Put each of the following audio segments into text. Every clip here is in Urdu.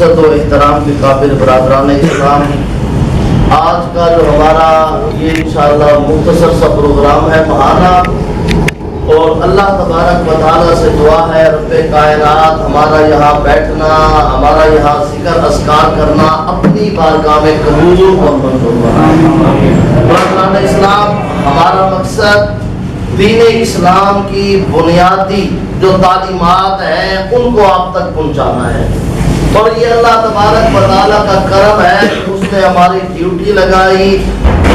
عزت و احترام کے قابل برادران اسلام، آج کا جو ہمارا یہ انشاءاللہ مختصر سا پروگرام ہے ماہانہ، اور اللہ تبارک و تعالیٰ سے دعا ہے رب کائنات ہمارا یہاں بیٹھنا، ہمارا یہاں ذکر اذکار کرنا اپنی بارگاہ میں قبول اور منظور بنائے۔ برادران اسلام، ہمارا مقصد دین اسلام کی بنیادی جو تعلیمات ہیں ان کو آپ تک پہنچانا ہے، اور یہ اللہ تبارک و تعالیٰ کا کرم ہے کہ اس نے ہماری ڈیوٹی لگائی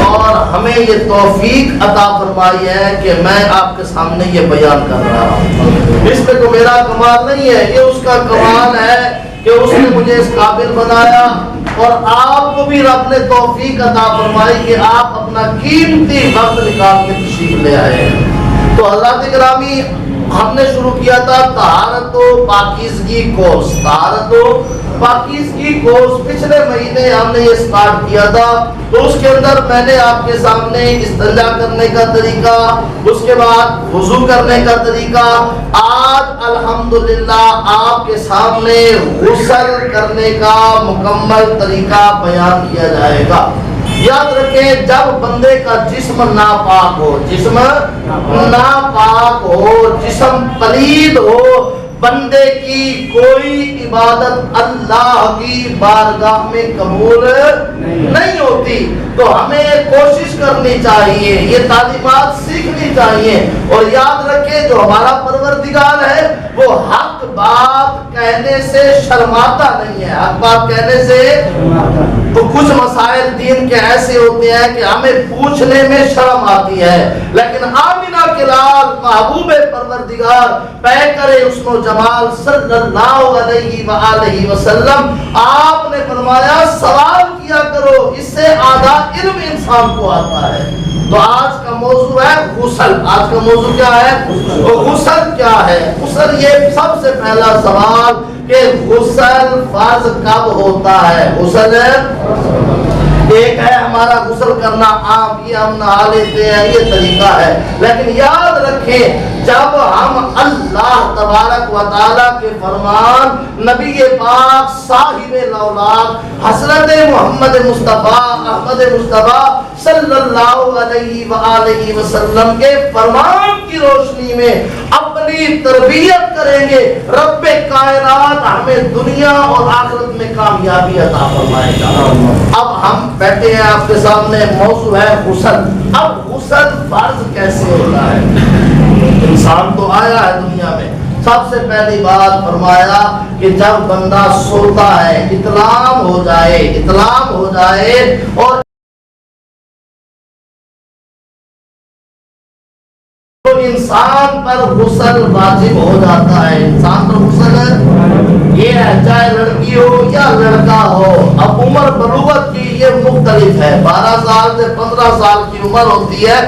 اور ہمیں یہ توفیق عطا فرمائی ہے کہ میں آپ کے سامنے یہ بیان کر رہا ہوں۔ اس میں تو میرا کمال نہیں ہے، یہ اس کا کمال ہے کہ اس نے مجھے اس قابل بنایا، اور آپ کو بھی رب نے توفیق عطا فرمائی کہ آپ اپنا قیمتی وقت نکال کے تشریف لے آئے ہیں۔ تو حضرات گرامی، ہم نے شروع کیا تھا طہارت و پاکیزگی کورس، طہارت و پاکیزگی کورس پچھلے مہینے ہم نے یہ سٹارٹ کیا تھا۔ تو اس کے اندر میں نے آپ کے سامنے استنجا کرنے کا طریقہ، اس کے بعد وضو کرنے کا طریقہ، آج الحمدللہ آپ کے سامنے غسل کرنے کا مکمل طریقہ بیان کیا جائے گا۔ یاد رکھیں، جب بندے کا جسم ناپاک ہو، جسم ناپاک ہو، جسم پلید ہو، بندے کی کوئی عبادت اللہ کی بارگاہ میں قبول نہیں ہوتی۔ تو ہمیں کوشش کرنی چاہیے، یہ تعلیمات سیکھنی چاہیے، اور یاد رکھیں جو ہمارا پروردگار ہے وہ حق بات کہنے سے شرماتا نہیں ہے، حق بات کہنے سے۔ تو کچھ مسائل دین کے ایسے ہوتے ہیں کہ ہمیں پوچھنے میں شرم آتی ہے، لیکن آمینہ کے لال محبوب پروردگار پیکر حسن و جمال صلی اللہ علیہ وآلہ وسلم، آپ نے فرمایا سوال کیا کرو، اس سے آدھا علم انسان کو آتا ہے۔ تو آج کا موضوع ہے غسل۔ آج کا موضوع کیا ہے؟ غسل کیا ہے؟ غسل، یہ سب سے پہلا سوال کہ غسل فرض کب ہوتا ہے؟ غسل ایک ہے ہمارا غسل کرنا عام، یہ ہم نہا لیتے ہیں، یہ طریقہ ہے، لیکن یاد رکھیں جب ہم اللہ تبارک و تعالیٰ کے فرمان، نبی پاک صاحب الاولاد حضرت محمد مصطفیٰ احمد مصطفیٰ صلی اللہ علیہ وآلہ وسلم کے فرمان کی روشنی میں اپنی تربیت کریں گے، رب کائنات ہمیں دنیا اور آخرت میں کامیابی عطا فرمائے گا۔ اب ہم بیٹھے ہیں آپ کے سامنے، موضوع ہے غسل۔ اب غسل فرض کیسے ہوتا ہے؟ انسان تو آیا ہے دنیا میں، سب سے پہلی بات فرمایا کہ جب بندہ سوتا ہے، اطلام ہو جائے اور تو انسان پر غسل واجب ہو جاتا ہے۔ انسان پر غسل یہ ہے، چاہے لڑکی ہو یا لڑکا ہو۔ اب عمر بلوغت کی یہ مختلف ہے، 12 سال سے 15 سال کی عمر ہوتی ہے۔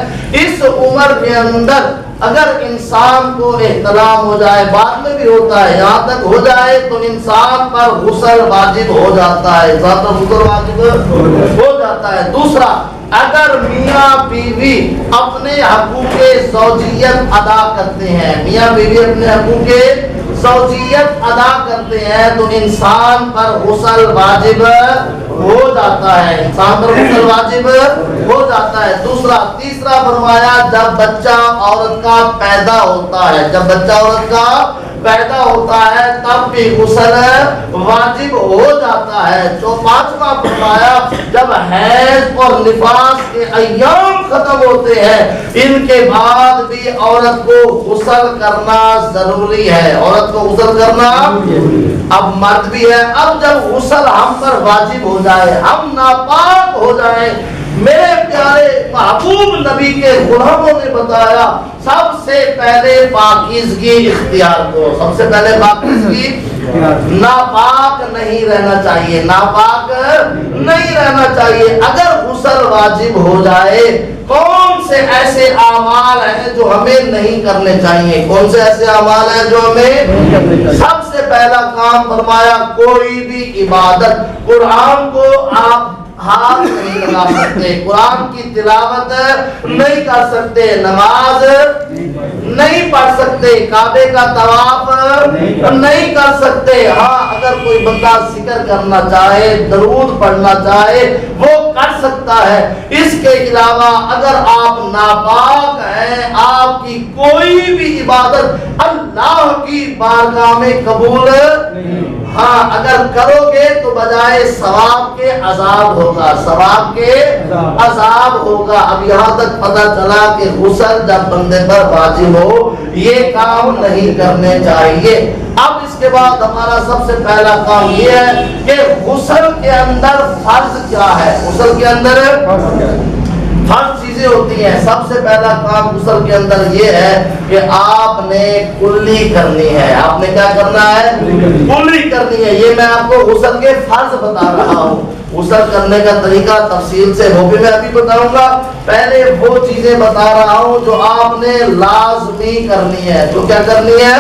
اس عمر کے اندر اگر انسان کو احتلام ہو جائے، بعد میں بھی ہوتا ہے، یہاں تک ہو جائے تو انسان پر غسل واجب ہو جاتا ہے، انسان پر غسل واجب ہو جاتا ہے۔ دوسرا، اگر میاں بیوی اپنے حقوق زوجیت ادا کرتے ہیں، میاں بیوی اپنے حقوق زوجیت ادا کرتے ہیں تو انسان پر غسل واجب ہو جاتا ہے، انسان پر غسل واجب ہو جاتا ہے۔ تیسرا فرمایا جب بچہ عورت کا پیدا ہوتا ہے، جب بچہ عورت کا پیدا ہوتا ہے تب بھی غسل واجب ہو جاتا ہے۔ پانچواں فرمایا جب حیض اور نفاس کے ایام ختم ہوتے ہیں، ان کے بعد بھی عورت کو غسل کرنا ضروری ہے، عورت کو غسل کرنا۔ اب مرد بھی ہے، اب جب غسل ہم پر واجب ہو جائے، ہم ناپاک ہو جائیں، میرے پیارے محبوب نبی کے غلاموں نے بتایا سب سے پہلے پاکیزگی اختیار کرو، سب سے پہلے پاکیزگی، ناپاک نہیں رہنا چاہیے، ناپاک نہیں رہنا چاہیے۔ اگر غسل واجب ہو جائے، کون سے ایسے اعمال ہیں جو ہمیں نہیں کرنے چاہیے؟ کون سے ایسے اعمال ہیں جو ہمیں؟ سب سے پہلا کام فرمایا کوئی بھی عبادت، قرآن کو آپ ہاتھ نہیں لگا سکتے، قرآن کی تلاوت نہیں کر سکتے، نماز نہیں پڑھ سکتے، کعبے کا طواف نہیں کر سکتے۔ ہاں اگر کوئی بندہ ذکر کرنا چاہے، درود پڑھنا چاہے، وہ کر سکتا ہے۔ اس کے علاوہ اگر آپ ناپاک ہیں، آپ کی کوئی بھی عبادت اللہ کی بارگاہ میں قبول ہاں اگر کرو گے تو بجائے ثواب کے عذاب ہوگا، ثواب کے عذاب ہوگا۔ اب یہاں تک پتہ چلا کہ غسل جب بندے پر واجب ہو یہ کام نہیں کرنے چاہیے۔ اب اس کے بعد ہمارا سب سے پہلا کام یہ ہے کہ غسل کے اندر فرض کیا ہے۔ غسل کے اندر فرض چیزیں ہوتی ہیں۔ سب سے پہلا کام غسل کے اندر یہ ہے کہ آپ نے کلی کرنی ہے۔ آپ نے کیا کرنا ہے؟ کلی کرنی ہے۔ یہ میں آپ کو غسل کے فرض بتا رہا ہوں۔ غسل کرنے کا طریقہ تفصیل سے وہ بھی میں ابھی بتاؤں گا۔ پہلے وہ چیزیں بتا رہا ہوں جو آپ نے لازمی کرنی ہے۔ جو کیا کرنی ہے؟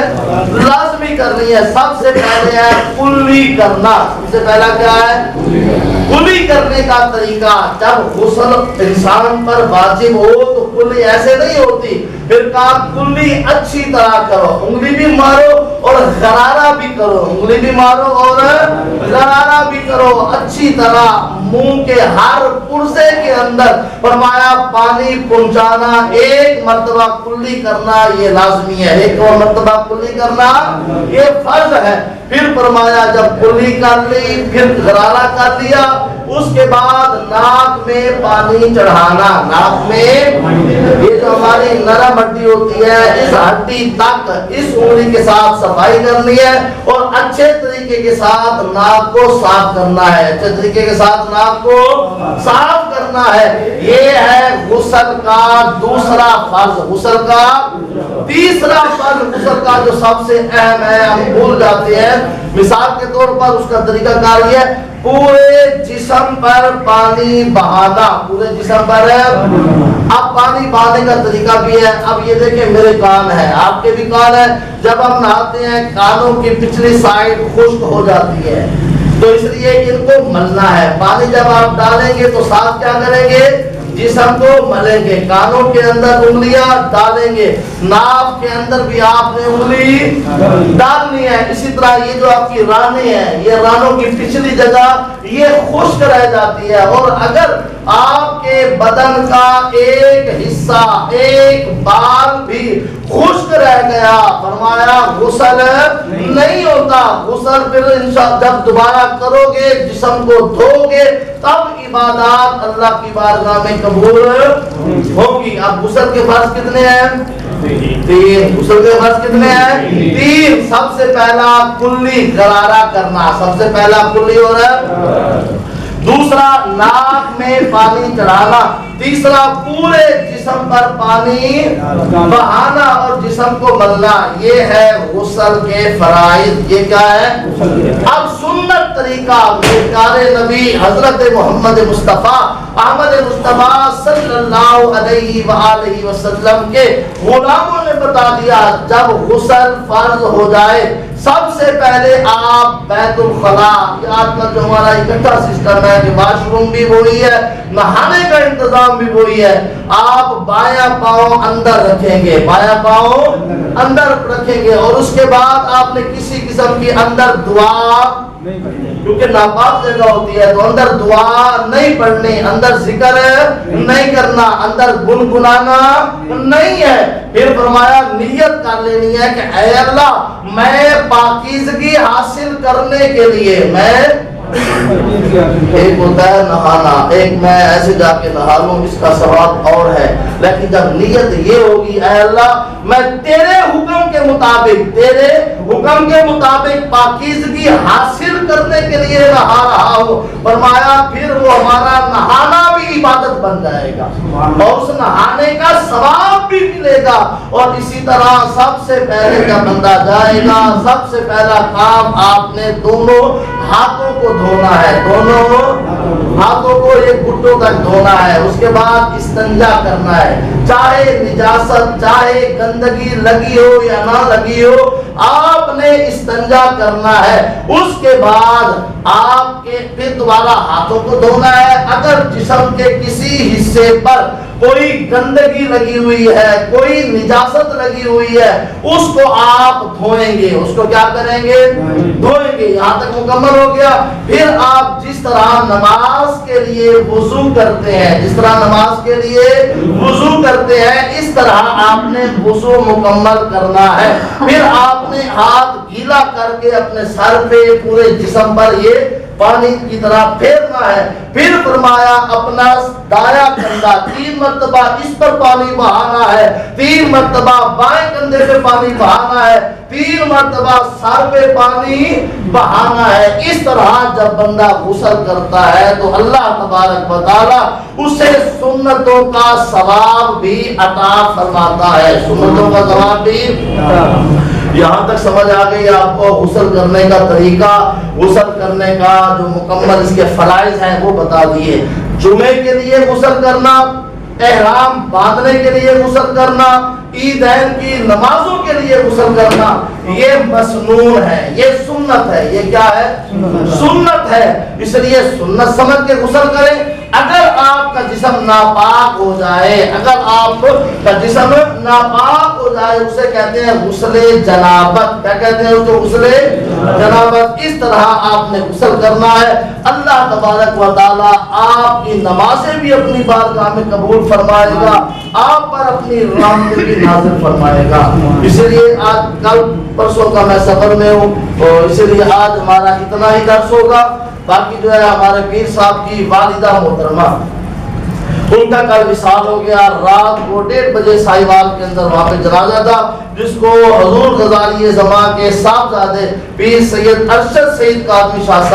لازمی کرنی ہے۔ سب سے پہلے ہے کلی کرنا۔ سب سے پہلا کیا ہے؟ کلی کرنے کا طریقہ۔ جب غسل انسان پر واجب ہو تو کلی ایسے نہیں ہوتی۔ پھر کہا کلی اچھی طرح کرو، انگلی بھی مارو اور غرارہ بھی کرو، انگلی بھی مارو اور غرارہ بھی کرو اچھی طرح، منہ کے ہر پرزے کے اندر فرمایا پانی پہنچانا، ایک مرتبہ کلی کرنا یہ لازمی ہے، ایک اور مرتبہ کلی کرنا یہ فرض ہے۔ پھر فرمایا جب کلی کر لی، پھر غرارہ کر لیا، اس کے بعد ناک میں پانی چڑھانا۔ ناک میں یہ جو ہماری نرم ہڈی ہوتی ہے اس ہڈی تک اس انگلی کے ساتھ صفائی کرنی ہے اور اچھے طریقے کے ساتھ ناک کو صاف کرنا ہے، اچھے طریقے کے ساتھ ناک کو صاف کرنا ہے۔ یہ ہے غسل کا دوسرا فرض۔ غسل کا تیسرا فرض، غسل کا جو سب سے اہم ہے، ہم بھول جاتے ہیں۔ مثال کے طور پر اس کا طریقہ کار یہ ہے پورے جسم پر پانی بہانا، پورے جسم پر۔ اب پانی بہانے کا طریقہ بھی ہے۔ اب یہ دیکھیں میرے کان ہیں، آپ کے بھی کان ہیں، جب ہم نہاتے ہیں کانوں کی پچھلی سائڈ خشک ہو جاتی ہے تو اس لیے ان کو ملنا ہے۔ پانی جب آپ ڈالیں گے تو ساتھ کیا کریں گے؟ جسم کو ملیں گے، کانوں کے اندر انگلیاں ڈالیں گے، ناف کے اندر بھی آپ نے انگلی ڈالنی ہے۔ اسی طرح یہ جو آپ کی رانیں ہیں، یہ رانوں کی پچھلی جگہ یہ خشک رہ جاتی ہے، اور اگر آپ کے بدن کا ایک حصہ، ایک بال بھی خشک رہ گیا، فرمایا غسل نہیں ہوتا۔ غسل پھر جب دوبارہ کرو گے، جسم کو دھو گے، تب عبادات اللہ کی بارگاہ میں قبول ہوگی۔ اب غسل کے فرض کتنے ہیں؟ تین۔ غسل کے فرض کتنے ہیں؟ تین۔ سب سے پہلا کلی غرارہ کرنا، سب سے پہلا کلی ہو رہا ہے۔ دوسرا ناک میں پانی چڑھانا۔ تیسرا پورے جسم پر پانی بہانا اور جسم کو ملنا۔ یہ ہے غسل کے فرائض۔ یہ کیا ہے؟ اب سنت طریقہ سرکار نبی حضرت محمد مصطفیٰ احمد مصطفیٰ صلی اللہ علیہ وآلہ وسلم کے غلاموں نے بتا دیا، جب غسل فرض ہو جائے سب سے پہلے آپ بیت الخلا، یہ آج کل جو ہمارا اکٹھا سسٹم ہے کہ واش روم بھی وہی ہے، نہانے کا انتظام بھی وہی ہے، آپ بایاں پاؤں اندر رکھیں گے، بایاں پاؤں اندر رکھیں گے، اور اس کے بعد آپ نے کسی قسم کی اندر دعا، کیونکہ ناپاک جگہ ہوتی ہے تو اندر دعا نہیں پڑھنی، اندر ذکر نہیں کرنا، اندر گنگنانا نہیں ہے۔ پھر فرمایا نیت کر لینی ہے کہ اے اللہ میں پاکیزگی حاصل کرنے کے لیے، میں ایک ہوتا ہے نہانا، ایک میں ایسے جا کے نہا لوں اس کا ثواب اور ہے، لیکن جب نیت یہ ہوگی اے اللہ میں تیرے حکم کے مطابق، تیرے حکم کے مطابق پاکیزگی حاصل کرنے کے لیے نہا رہا ہوں، فرمایا پھر وہ ہمارا نہانا بھی عبادت بن جائے گا اور اس نہانے کا ثواب بھی ملے گا۔ اور اسی طرح سب سے پہلے جب بندہ جائے گا، سب سے پہلا کام آپ نے دونوں ہاتھوں کو دھونا ہے، دونوں ہاتھوں کو ایک گھٹوں تک دھونا ہے، اس کے بعد استنجا کرنا ہے، چاہے نجاست چاہے گندگی لگی ہو یا نہ لگی ہو، آپ نے استنجا کرنا ہے، اس کے بعد آپ کے پھر دوبارہ ہاتھوں کو دھونا ہے۔ اگر جسم کے کسی حصے پر کوئی گندگی لگی ہوئی ہے، کوئی نجاست لگی ہوئی ہے، اس کو آپ دھوئیں گے، اس کو کیا کریں گے؟ دھوئیں گے۔ یہاں تک مکمل ہو گیا۔ پھر آپ جس طرح نماز کے لیے وضو کرتے ہیں، جس طرح نماز کے لیے وضو کرتے ہیں، اس طرح آپ نے وضو مکمل کرنا ہے۔ پھر آپ نے ہاتھ گیلا کر کے اپنے سر پہ پورے جسم پر یہ پانی کی طرح پھیرنا ہے۔ پھر فرمایا اپنا دایاں کندھا 3 مرتبہ اس پر پانی بہانا ہے، 3 مرتبہ بائیں کندھے پہ پانی بہانا ہے، 3 مرتبہ سر پہ پانی بہانا ہے۔ اس طرح جب بندہ غسل کرتا ہے تو اللہ تبارک و تعالی اسے سنتوں کا ثواب بھی عطا فرماتا ہے، سنتوں کا ثواب بھی۔ یہاں تک سمجھ آ گئی آپ کو غسل کرنے کا طریقہ، غسل کرنے کا جو مکمل اس کے فرائض ہیں وہ بتا دیے۔ جمعے کے لیے غسل کرنا، احرام باندھنے کے لیے غسل کرنا، عیدین کی نمازوں کے لیے غسل کرنا، یہ مسنون ہے، یہ سنت ہے۔ یہ کیا ہے؟ سنت ہے۔ اس لیے سنت سمجھ کے غسل کریں۔ اگر آپ کا جسم ناپاک ہو جائے، اگر آپ کا جسم ناپاک ہو جائے، اسے کہتے ہیں غسل جنابت۔ کیا کہتے ہیں اس کو؟ غسل جنابت۔ اس طرح آپ نے غسل کرنا ہے۔ اللہ تبارک و تعالی آپ کی نمازیں بھی اپنی بارگاہ میں قبول فرمائے گا، آپ پر اپنی رحمت بھی نازل فرمائے گا۔ اسی لیے آج کل پرسوں کا میں سفر میں ہوں، اور اسی لیے آج ہمارا اتنا ہی درس ہوگا۔ باقی جو ہے ہمارے پیر صاحب کی والدہ محترمہ، ان کا کل وصال ہو گیا۔ رات کو 1:30 بجے سائیوال کے اندر وہاں پہ جنازہ تھا، جس کو حضور غزالی زمان کے صاحبزادے پیر سید ارشد سید کاظمی شاہ صاحب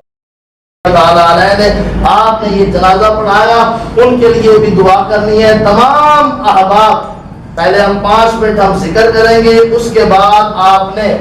نے آپ نے یہ جنازہ پڑھایا۔ ان کے لیے بھی دعا کرنی ہے۔ تمام احباب، پہلے ہم 5 منٹ ہم ذکر کریں گے، اس کے بعد آپ نے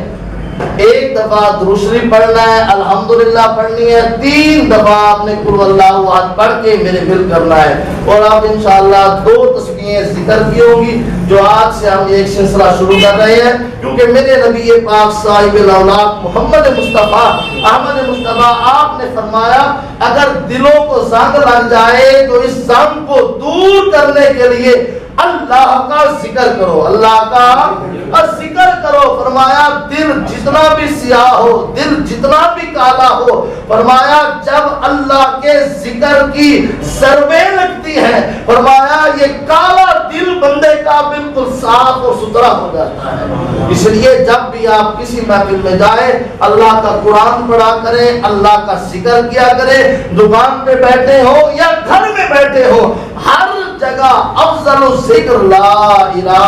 1 دفعہ درود شریف پڑھنا ہے، الحمدللہ پڑھنی ہے، 3 دفعہ آپ نے قل اللہ احد پڑھ کے میرے فل کرنا ہے۔ اور آپ انشاءاللہ 2 تسبیحیں ذکر کی ہوں گی، جو آج سے ہم ایک سلسلہ شروع کر رہے ہیں، کیونکہ میرے نبی پاک صاحب الاولاد محمد مصطفیٰ احمد مصطفیٰ آپ نے فرمایا اگر دلوں کو زنگ لگ جائے تو اس زنگ کو دور کرنے کے لیے اللہ کا ذکر کرو، اللہ کا ذکر کرو۔ فرمایا دل جتنا بھی سیاہ ہو، دل جتنا بھی کالا ہو، فرمایا جب اللہ کے ذکر کی ضربیں لگتی ہیں، فرمایا یہ کالا دل بندے کا بالکل صاف اور ستھرا ہو جاتا ہے۔ اس لیے جب بھی آپ کسی محفل میں جائیں، اللہ کا قرآن پڑھا کریں، اللہ کا ذکر کیا کریں۔ دکان پہ بیٹھے ہو یا گھر میں بیٹھے ہو، ہر جگہ افضل الذکر لا الہ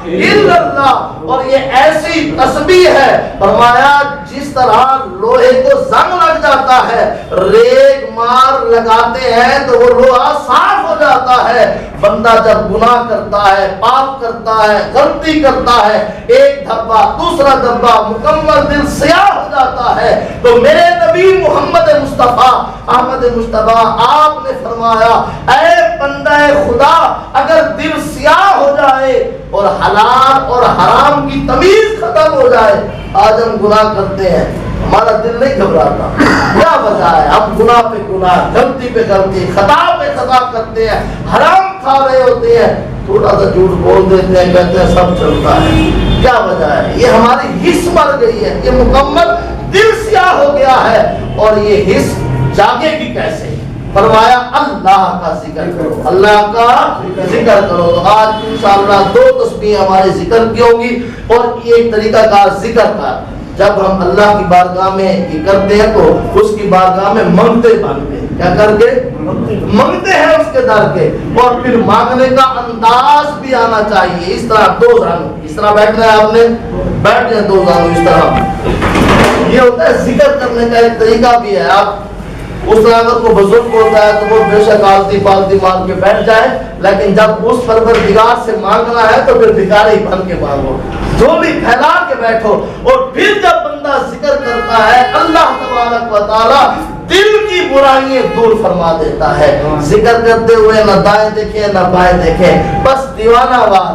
الا اللہ۔ اور یہ ایسی تسبیح ہے، فرمایا جس طرح لوہے کو زنگ لگ جاتا ہے، ریگ مار لگاتے ہیں تو وہ لوہا صاف ہو جاتا ہے۔ بندہ جب گناہ کرتا ہے، پاپ کرتا ہے، غلطی کرتا ہے، ایک دھبا دوسرا دھبا مکمل دل سیاہ ہو جاتا ہے۔ تو میرے نبی محمد مصطفیٰ احمد مصطفیٰ آپ نے فرمایا اے بندہ خدا، اگر دل سیاہ ہو جائے اور حلال اور حرام کی تمیز ختم ہو جائے، آج ہم گناہ کرتے ہیں، ہمارا دل نہیں گھبراتا، کیا وجہ ہے؟ ہم گناہ پہ گناہ، غلطی پہ غلطی، خطا پہ خطا کرتے ہیں، حرام کھا رہے ہوتے ہیں، تھوڑا سا جھوٹ بول دیتے ہیں، کہتے ہیں سب چلتا ہے، کیا وجہ ہے؟ یہ ہماری حس مر گئی ہے، یہ مکمل دل سیاہ ہو گیا ہے، اور یہ حس جاگے گی کیسے؟ فرمایا اللہ کا ذکر کرو، اللہ کا ذکر کرو۔ تو آج انشاءاللہ 2 تسبیح ہمارے ذکر کی ہوگی، اور یہ ایک طریقہ کار ذکر کا، جب ہم اللہ کی بارگاہ میں یہ کرتے ہیں تو اس کی بارگاہ میں منگتے مانگتے ہیں، کیا کر کے منگتے ہیں اس کے در کے، اور پھر مانگنے کا انداز بھی آنا چاہیے۔ اس طرح 2 زانو، اس طرح بیٹھنا ہے، آپ نے بیٹھ جائیں 2 زانو اس طرح، یہ ہوتا ہے ذکر کرنے کا ایک طریقہ بھی ہے۔ آپ اس طرح اگر کوئی بزرگ ہوتا ہے تو وہ بے شک آلتی پالتی مانگ کے بیٹھ جائے، لیکن جب اس پروردگار سے مانگنا ہے تو پھر بھکاری بن کے مانگو، جھولی پھیلا کے بیٹھو۔ اور پھر جب بندہ ذکر کرتا ہے، اللہ تبارک و تعالی دل کی برائیاں دور فرما دیتا ہے۔ ذکر کرتے ہوئے نہ دائیں دیکھیں نہ بائیں دیکھیں، بس دیوانہ وار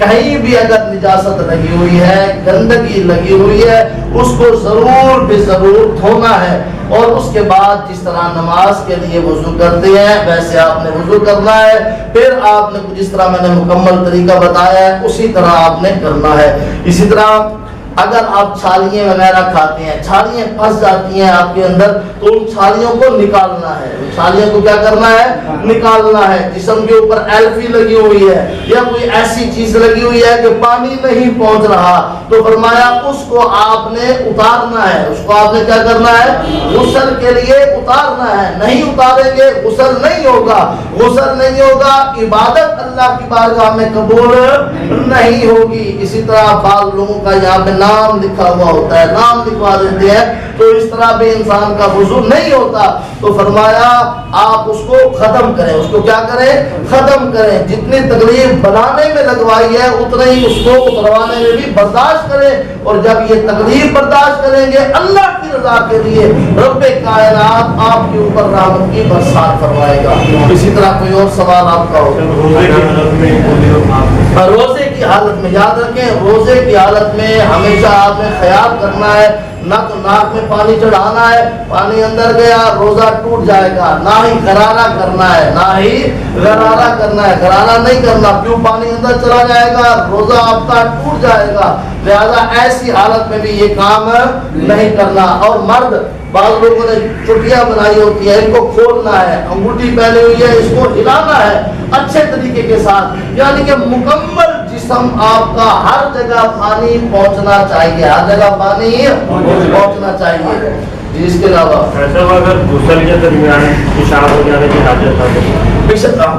کہیں بھی اگر نجاست لگی ہوئی ہے، گندگی لگی ہوئی ہے، اس کو ضرور بے ضرور دھونا ہے، اور اس کے بعد جس طرح نماز کے لیے وضو کرتے ہیں ویسے آپ نے وضو کرنا ہے، پھر آپ نے جس طرح میں نے مکمل طریقہ بتایا ہے اسی طرح آپ نے کرنا ہے۔ اسی طرح اگر آپ چھالیاں وغیرہ کھاتے ہیں، چھالیاں پھنس جاتی ہیں آپ کے اندر، تو ان چھالیوں کو نکالنا ہے، چھالیوں کو کیا کرنا ہے؟ نکالنا ہے۔ جسم کے اوپر ایلفی لگی ہوئی ہے یا کوئی ایسی چیز لگی ہوئی ہے کہ پانی نہیں پہنچ رہا، تو فرمایا اس کو آپ نے اتارنا ہے، اس کو آپ نے کیا کرنا ہے؟ غسل کے لیے اتارنا ہے۔ نہیں اتاریں گے غسل نہیں ہوگا، غسل نہیں ہوگا، عبادت اللہ کی بارگاہ میں قبول نہیں ہوگی۔ اسی طرح بعض لوگوں کا یہاں پہ نام لکھا ہوا ہوتا ہے، نام لکھوا دیتے ہیں، تو اس طرح بھی انسان کا وضو نہیں ہوتا۔ تو فرمایا آپ اس کو ختم کریں، اس کو کیا کریں؟ ختم کریں۔ جتنی تکلیف بنانے میں لگوائی ہے اتنا ہی اس کو اتروانے میں بھی برداشت کریں، اور جب یہ تکلیف برداشت کریں گے اللہ کی رضا کے لیے رب کائنات آپ کے اوپر رحمت کی برسات فرمائے گا۔ اسی طرح کوئی اور سوال آپ کا ہو؟ روزے کی حالت میں یاد رکھیں، روزے کی حالت میں ہمیشہ آپ نے خیال کرنا ہے، نہ تو ناک میں پانی چڑھانا ہے، پانی اندر گیا روزہ ٹوٹ جائے گا، نہ ہی غرارہ کرنا ہے، نہ ہی غرارہ کرنا ہے، غرارہ نہیں کرنا، کیوں پانی اندر چلا جائے گا روزہ آپ کا ٹوٹ جائے گا، لہذا ایسی حالت میں بھی یہ کام نہیں کرنا۔ اور مرد بعض لوگوں نے چٹیاں بنائی ہوتی ہے، ان کو کھولنا ہے، انگوٹھی پہنی ہوئی ہے، اس کو ہلانا ہے اچھے طریقے کے ساتھ، یعنی کہ مکمل جسم آپ کا ہر جگہ پانی پہنچنا چاہیے، ہر جگہ پانی پہنچنا چاہیے۔ جی اس کے علاوہ اگر غسل کے درمیان پیشاب ہو جانے کی حاجت آ جائے،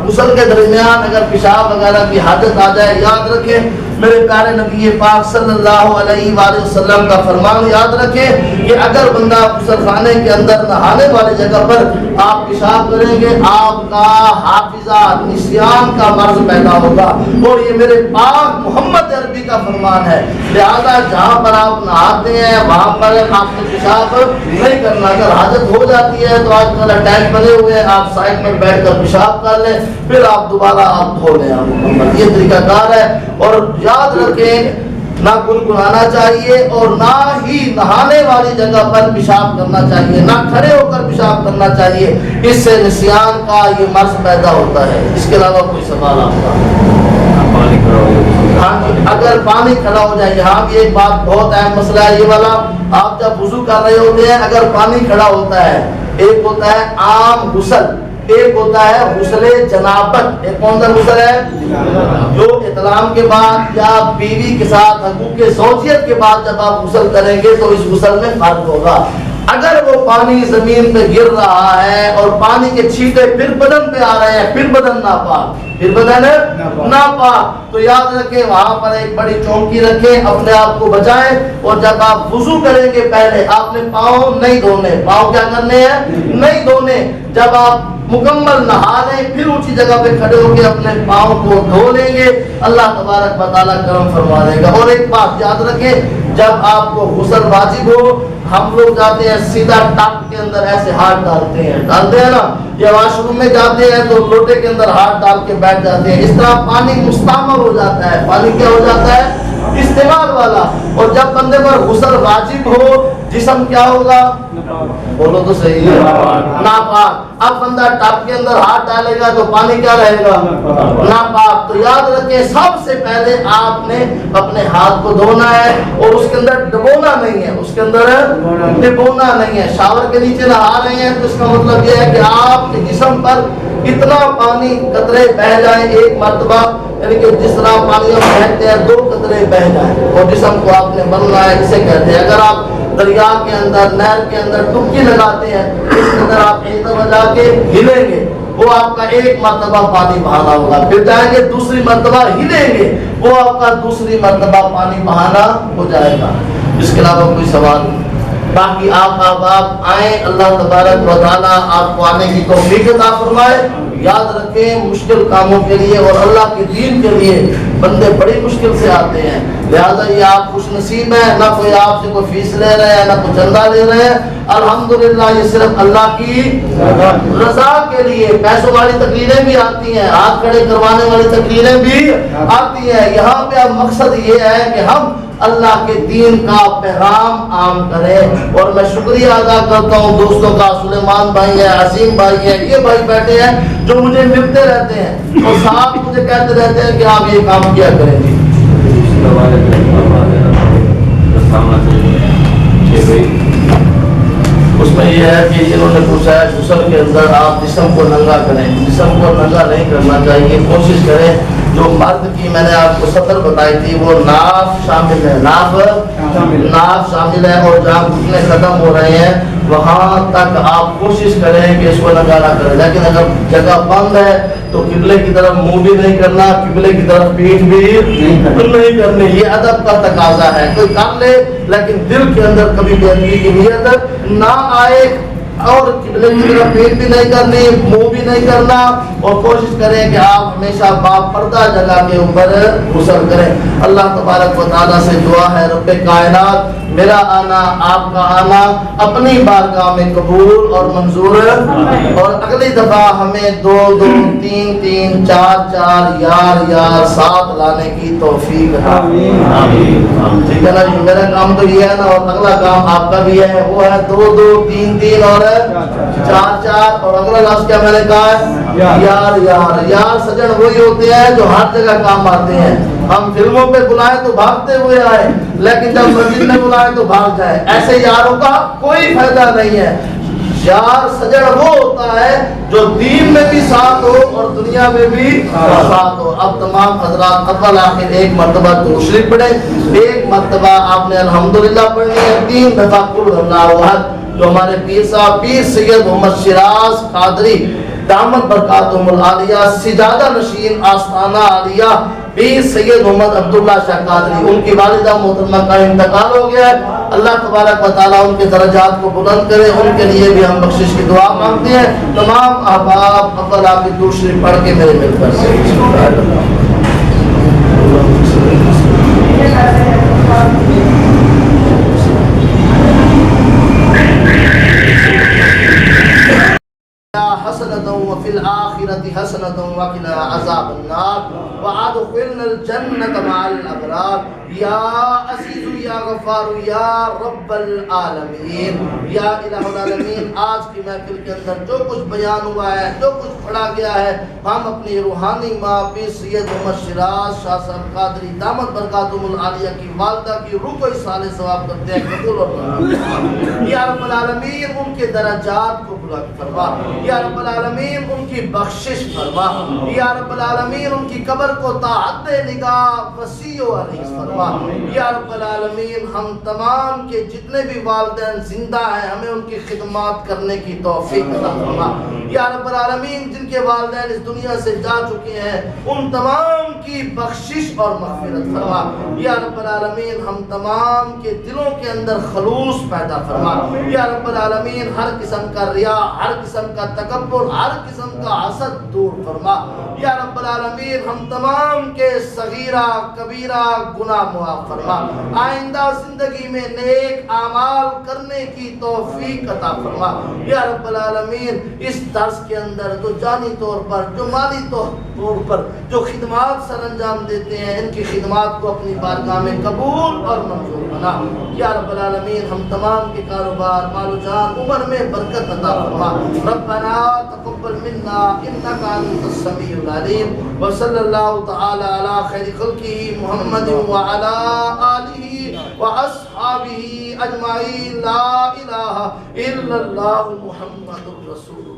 غسل کے درمیان اگر پیشاب وغیرہ کی حاجت آ جائے، یاد رکھیں میرے پیارے نبی پاک صلی اللہ علیہ وآلہ وسلم کا فرمان یاد رکھیں کہ اگر بندہ غسل خانے کے اندر نہانے والی جگہ پر آپ پیشاب کریں گے آپ کا حافظہ نسیان کا مرض پیدا ہوگا، اور یہ میرے پاک محمد عربی کا فرمان ہے، لہذا جہاں پر آپ نہاتے ہیں وہاں پر آپ نے پیشاب نہیں کرنا۔ اگر حاجت ہو جاتی ہے تو آج کل اٹیچ بنے ہوئے ہیں، آپ سائڈ میں بیٹھ کر پیشاب کر لیں، پھر آپ دوبارہ آپ دھو لیں مکمل، یہ طریقہ کار ہے۔ اور یاد رکھیں نہ گنگنانا چاہیے اور نہ ہی نہانے والی جگہ پر پیشاب کرنا چاہیے، نہ کھڑے ہو کر پیشاب کرنا چاہیے، اس سے نسیان کا یہ مرض پیدا ہوتا ہے۔ اس کے علاوہ کوئی سوال آپ کا؟ ہاں جی، اگر پانی کھڑا ہو جائے، یہاں بھی ایک بات بہت اہم مسئلہ ہے یہ والا، آپ جب وضو کر رہے ہوتے ہیں اگر پانی کھڑا ہوتا ہے، ایک ہوتا ہے عام غسل، ایک ہوتا ہے غسل جنابت۔ ایک کون سا غسل ہے؟ جو احتلام کے بعد یا بیوی کے ساتھ حقوق زوجیت کے بعد جب آپ غسل کریں گے تو اس غسل میں فرق ہوگا۔ اگر وہ پانی زمین پہ گر رہا ہے اور پانی کے چھینٹے پھر بدن پہ آ رہے ہیں، پھر بدن ناپاک، پھر بدن ناپاک، تو یاد رکھیں وہاں پر ایک بڑی چونکی رکھیں، اپنے آپ کو بچائیں، اور جب آپ وضو کریں گے پہلے آپ نے پاؤں نہیں دھونے، پاؤں کیا کرنے ہیں؟ نہیں دھونے۔ جب آپ مکمل نہا لیں پھر اونچی جگہ پہ کھڑے ہو کے اپنے پاؤں کو دھو لیں گے، اللہ تبارک و تعالیٰ کرم فرما دے گا۔ اور ایک بات یاد رکھیں، جب آپ کو غسل واجب ہو، ہم لوگ جاتے ہیں سیدھا ٹپ کے اندر ایسے ہاتھ ڈالتے ہیں نا، یا واش روم میں جاتے ہیں تو لوٹے کے اندر ہاتھ ڈال کے بیٹھ جاتے ہیں، اس طرح پانی مستعمل ہو جاتا ہے، پانی کیا ہو جاتا ہے؟ استعمال والا۔ اور جب بندے پر غسل واجب ہو جسم کیا ہوگا؟ بولو تو صحیح ہے، ناپاک۔ اب بندہ ٹپ کے اندر ہاتھ ڈالے گا تو پانی کیا رہے گا؟ ناپاک۔ تو یاد رکھیں سب سے پہلے آپ نے اپنے ہاتھ کو دھونا ہے، اور اس کے اندر ڈبونا نہیں ہے، اس کے اندر ڈبونا نہیں ہے۔ شاور کے نیچے نہا رہے ہیں تو اس کا مطلب یہ ہے کہ آپ کے جسم پر اتنا پانی قطرے بہ جائیں ایک مرتبہ، یعنی کہ جس طرح پانی ہم بہتے ہیں 2 قطرے بہ جائیں، اور جسم کو آپ نے بننا ہے، اسے کہتے ہیں۔ اگر آپ دریا کے اندر نہر کے اندر ڈبکی لگاتے ہیں اس کے اندر آپ ایک دفعہ جا کے ہلیں گے، وہ آپ کا ایک مرتبہ پانی بہانا ہوگا، پھر جائیں گے دوسری مرتبہ ہلیں گے، وہ آپ کا دوسری مرتبہ پانی بہانا ہو جائے گا۔ اس کے علاوہ کوئی سوال؟ باقی آپ آئیں، اللہ تبارک و تعالیٰ آپ کو آنے کی توفیق عطا فرمائے۔ یاد رکھیں مشکل کاموں کے لیے اور اللہ کے دین کے لیے بندے بڑی مشکل سے آتے ہیں، لہذا یہ آپ خوش نصیب ہیں، نہ کوئی آپ سے کوئی فیس لے رہے ہیں، نہ کوئی چندہ لے رہے ہیں، الحمدللہ یہ صرف اللہ کی رضا کے لیے۔ پیسوں والی تقریریں بھی آتی ہیں، ہاتھ کھڑے کروانے والی تقریریں بھی آتی ہیں، یہاں پہ اب مقصد یہ ہے کہ ہم اللہ کے دین کا پیغام عام کریں۔ اور میں شکریہ ادا کرتا ہوں دوستوں کا، سلیمان بھائی ہے، عظیم بھائی ہے، یہ بھائی بیٹھے ہیں جو مجھے ملتے رہتے ہیں اور ساتھ مجھے کہتے رہتے ہیں کہ آپ یہ کام کیا کریں گے۔ اس میں یہ ہے کہ انہوں نے پوچھا ہے غسل کے اندر آپ جسم کو ننگا کریں، جسم کو ننگا نہیں کرنا چاہیے، کوشش کریں جو مرد کی میں نے آپ کو سطر بتائی تھی وہ ناف شامل ہے، ناف شامل ہے، اور جہاں گھٹنے ختم ہو رہے ہیں وہاں تک آپ کوشش کریں کہ اس کو ننگا نہ کریں، لیکن اگر جگہ بند ہے تو قبلے کی طرف منہ بھی نہیں کرنا، قبلے کی طرف پیٹھ بھی نہیں کرنی، یہ ادب کا تقاضا ہے۔ کوئی کر لے لیکن دل کے اندر کبھی بے ادبی کی نیت نہ آئے، اور قبلے کی طرف پیٹ بھی نہیں کرنی، منہ بھی نہیں کرنا، اور کوشش کریں کہ آپ ہمیشہ باپردہ جگہ کے اوپر غسل کریں۔ اللہ تبارک و تعالیٰ سے دعا ہے رب کائنات میرا آنا آپ کا آنا اپنی بارگاہ میں قبول اور منظور، اور اگلی دفعہ ہمیں 2 2 3 3 4 4 یار یار ساتھ لانے کی توفیق ہے، آمین۔ ٹھیک ہے نا جی، میرا کام تو یہ ہے نا، اور اگلا کام آپ کا بھی ہے، وہ ہے 2 2 3 3 اور 4 4، اور اگلا لفظ کیا میں نے کہا ہے یار یار۔ یار سجن وہی ہوتے ہیں جو ہر جگہ کام آتے ہیں، ہم فلموں پہ بلائیں تو بھاگتے ہوئے آئے، لیکن جب مسجد میں بلائیں تو بھاگ جائیں، ایسے یاروں کا کوئی فائدہ نہیں ہے۔ یار سجن وہ ہوتا ہے جو دین میں بھی ساتھ ہو اور دنیا میں بھی ساتھ ہو۔ اب تمام حضرات اول آخر ایک مرتبہ درود شریف پڑھیں، ایک مرتبہ آپ نے الحمدللہ پڑھنی ہے، 3 دفعہ قل هو اللہ احد، جو ہمارے پیر صاحب پیر سید محمد شیراز قادری دامت برکاتہم العالیہ سجادہ نشین آستانہ عالیہ پیر سید محمد عبداللہ شاہ قادری، ان کی والدہ محترمہ کا انتقال ہو گیا ہے، اللہ تبارک و تعالیٰ ان کے درجات کو بلند کرے، ان کے لیے بھی ہم بخشش کی دعا مانگتے ہیں۔ تمام احباب اول آپ کی درود شریف پڑھ کے میرے مل کر سے حسنة وفي الآخرة حسنة وقنا عذاب النار وادخلنا الجنة مع الأبرار یا عزیز یا غفار یا رب العالمین یا الہ العالمین۔ آج کی محفل کے اندر جو کچھ بیان ہوا ہے، جو کچھ پڑھا گیا ہے، ہم اپنی روحانی ماں پیر سید محمد شیراز شاہ صاحب قادری دامت برکاتہم العالیہ کی والدہ کی روح کو اصالِ ثواب کرتے ہیں، قبول اور منظور۔ یا رب العالمین ان کے درجات کو بلند فرما، یا رب العالمین ان کی بخشش فرما، یا رب العالمین ان کی قبر کو تا حد نگاہ وسیع و عریض فرما۔ یا رب العالمین ہم تمام کے جتنے بھی والدین زندہ ہیں ہمیں ان کی خدمات کرنے کی توفیق عطا فرما۔ یا رب العالمین جن کے والدین اس دنیا سے جا چکے ہیں ان تمام کی بخشش اور مغفرت فرما۔ یا رب العالمین ہم تمام کے دلوں کے اندر خلوص پیدا فرما۔ یا رب العالمین ہر قسم کا ریا، ہر قسم کا تکبر، ہر قسم کا حسد دور فرما۔ یا رب العالمین ہم تمام کے صغیرہ کبیرہ گناہ معاف فرما۔ آئندہ زندگی میں نیک اعمال کرنے کی توفیق عطا فرما۔ یا رب العالمین اس درس کے اندر جو جانی طور پر، جو مالی طور پر جو خدمات سر انجام دیتے ہیں ان کی خدمات کو اپنی بارگاہ میں قبول اور منظور بنا۔ یا رب العالمین ہم تمام کے کاروبار، مال و جان، عمر میں برکت عطا فرما۔ ربنا تقبل منا انک انت السمیع العلیم وصلی اللہ تعالی علی خیر خلقہ محمد وعلی آلہ واصحابہ اجمعین۔ لا الہ الا اللہ محمد رسول